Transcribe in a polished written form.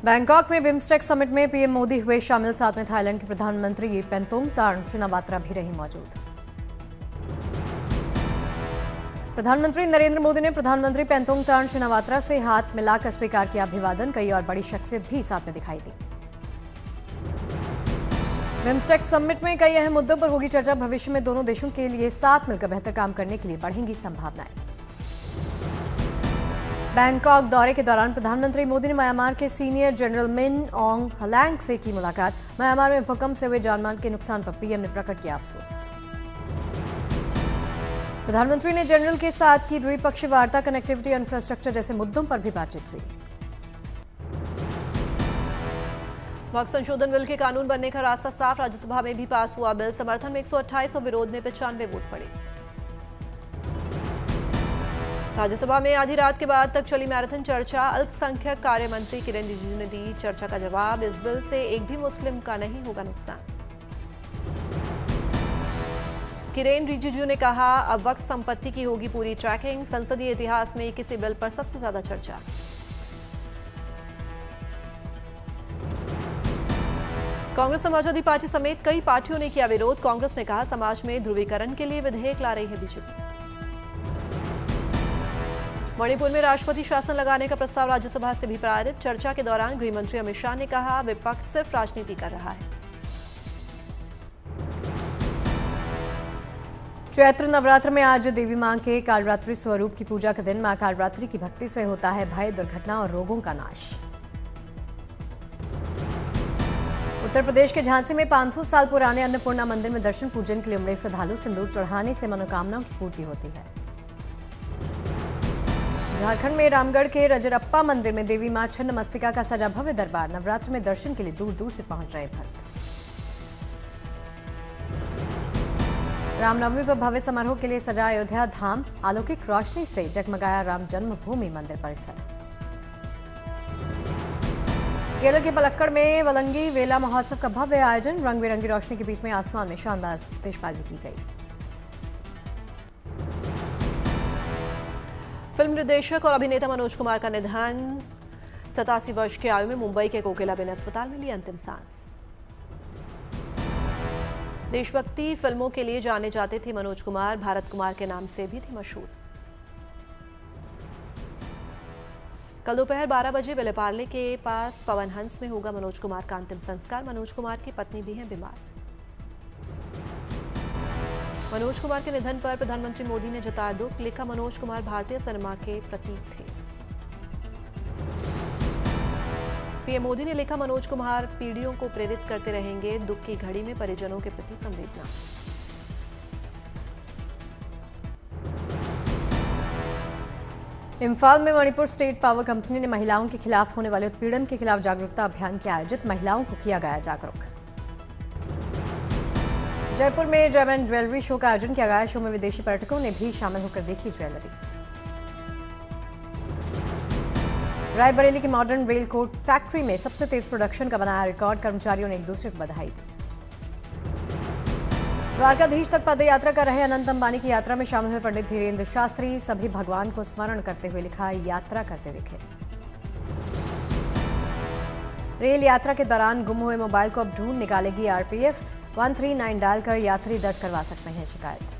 Bangkok में BIMSTEC summit में PM Modi हुए शामिल, साथ में थाईलैंड के प्रधानमंत्री पेंतोंग तार्न शिनावात्रा भी रही मौजूद। प्रधानमंत्री नरेंद्र मोदी ने प्रधानमंत्री पेंतोंग तार्न शिनावात्रा से हाथ मिलाकर स्वीकार किया अभिवादन। कई और बड़ी शख्सियत भी साथ में दिखाई दी। बिम्स्टेक समिट में कई अहम मुद्दों पर होगी चर्चा। भविष्य में दोनों देशों के लिए साथ मिलकर बेहतर काम करने के लिए बढ़ेंगी संभावनाएं। बैंकॉक दौरे के दौरान प्रधानमंत्री मोदी ने म्यांमार के सीनियर जनरल मिन ऑन्ग हलैंग से की मुलाकात। म्यांमार में भूकंप से हुए जानमाल के नुकसान पर पीएम ने प्रकट किया अफसोस। प्रधानमंत्री ने जनरल के साथ की द्विपक्षीय वार्ता। कनेक्टिविटी, इंफ्रास्ट्रक्चर जैसे मुद्दों पर भी बातचीत हुई। वक्फ संशोधन बिल के कानून बनने का रास्ता साफ। राज्यसभा में भी पास हुआ बिल। समर्थन में 128 और विरोध में 95 वोट पड़े। राज्यसभा में आधी रात के बाद तक चली मैराथन चर्चा। अल्पसंख्यक कार्य मंत्री किरेन रिजिजू ने दी चर्चा का जवाब। इस बिल से एक भी मुस्लिम का नहीं होगा नुकसान। किरेन रिजिजू ने कहा, अब वक्फ संपत्ति की होगी पूरी ट्रैकिंग। संसदीय इतिहास में किसी बिल पर सबसे ज्यादा चर्चा। कांग्रेस समाजवादी पार्टी समेत कई पार्टियों ने किया विरोध। कांग्रेस ने कहा, समाज में ध्रुवीकरण के लिए विधेयक ला रही है बीजेपी। मणिपुर में राष्ट्रपति शासन लगाने का प्रस्ताव राज्यसभा से भी पारित। चर्चा के दौरान गृह मंत्री अमित शाह ने कहा, विपक्ष सिर्फ राजनीति कर रहा है। चैत्र नवरात्र में आज देवी मां के कालरात्रि स्वरूप की पूजा के दिन मां कालरात्रि की भक्ति से होता है भय, दुर्घटना और रोगों का नाश। उत्तर प्रदेश के झांसी में 500 साल पुराने अन्नपूर्णा मंदिर में दर्शन पूजन के लिए उमड़े श्रद्धालु। सिंदूर चढ़ाने से मनोकामनाओं की पूर्ति होती है। झारखंड में रामगढ़ के रजरप्पा मंदिर में देवी मां छिन्नमस्तिका का सजा भव्य दरबार। नवरात्र में दर्शन के लिए दूर दूर से पहुंच रहे भक्त। रामनवमी पर भव्य समारोह के लिए सजा अयोध्या धाम। अलौकिक रोशनी से जगमगाया राम जन्मभूमि मंदिर परिसर। केरल के पलक्कड़ में वलंगी वेला महोत्सव का भव्य आयोजन। रंग बिरंगी रोशनी के बीच में आसमान में शानदार आतिशबाजी की गई। फिल्म निर्देशक और अभिनेता मनोज कुमार का निधन। 87 वर्ष की आयु में मुंबई के कोकिलाबेन अस्पताल में ली अंतिम सांस। देशभक्ति फिल्मों के लिए जाने जाते थे मनोज कुमार। भारत कुमार के नाम से भी थे मशहूर। कल दोपहर 12 बजे विलेपार्ले के पास पवन हंस में होगा मनोज कुमार का अंतिम संस्कार। मनोज कुमार की पत्नी भी हैं बीमार। मनोज कुमार के निधन पर प्रधानमंत्री मोदी ने जताया दुख। लिखा, मनोज कुमार भारतीय सिनेमा के प्रतीक थे। पीएम मोदी ने लिखा, मनोज कुमार पीढ़ियों को प्रेरित करते रहेंगे। दुख की घड़ी में परिजनों के प्रति संवेदना। इम्फाल में मणिपुर स्टेट पावर कंपनी ने महिलाओं के खिलाफ होने वाले उत्पीड़न के खिलाफ जागरूकता अभियान के आयोजित। महिलाओं को किया गया जागरूक। जयपुर में जयमैन ज्वेलरी शो का आयोजन किया गया। शो में विदेशी पर्यटकों ने भी शामिल होकर देखी ज्वेलरी। रायबरेली की मॉडर्न रेल कोच फैक्ट्री में सबसे तेज प्रोडक्शन का बनाया रिकॉर्ड। कर्मचारियों ने एक दूसरे को बधाई दी। द्वारकाधीश तक पदयात्रा कर रहे अनंत अंबानी की यात्रा में शामिल हुए पंडित धीरेन्द्र शास्त्री। सभी भगवान को स्मरण करते हुए लिखा, यात्रा करते दिखे। रेल यात्रा के दौरान गुम हुए मोबाइल को अब ढूंढ निकालेगी आरपीएफ। 139 डायल कर यात्री दर्ज करवा सकते हैं शिकायत।